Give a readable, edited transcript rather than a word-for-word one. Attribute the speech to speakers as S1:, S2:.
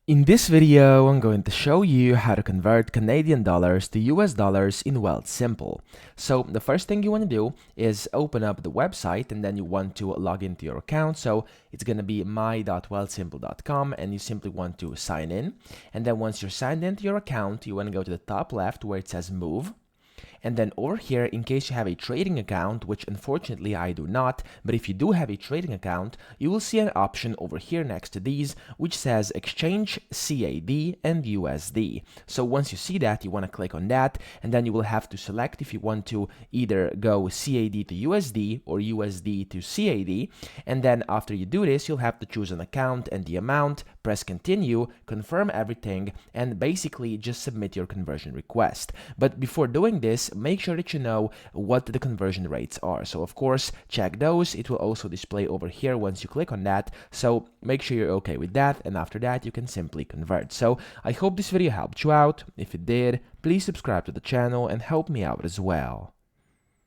S1: In this video, I'm going to show you how to convert Canadian dollars to US dollars in Wealthsimple. So the first thing you want to do is open up the website and then you want to log into your account. So it's going to be my.wealthsimple.com and you simply want to sign in. And then once you're signed into your account, you want to go to the top left where it says move. And then over here, in case you have a trading account, which unfortunately I do not, but if you do have a trading account, you will see an option over here next to these, which says exchange CAD and USD. So once you see that, you want to click on that, and then you will have to select if you want to either go CAD to USD or USD to CAD. And then after you do this, you'll have to choose an account and the amount, press continue, confirm everything, and basically just submit your conversion request. But before doing this, make sure that you know what the conversion rates are. So of course, check those. It will also display over here once you click on that. So make sure you're okay with that. And after that, you can simply convert. So I hope this video helped you out. If it did, please subscribe to the channel and help me out as well.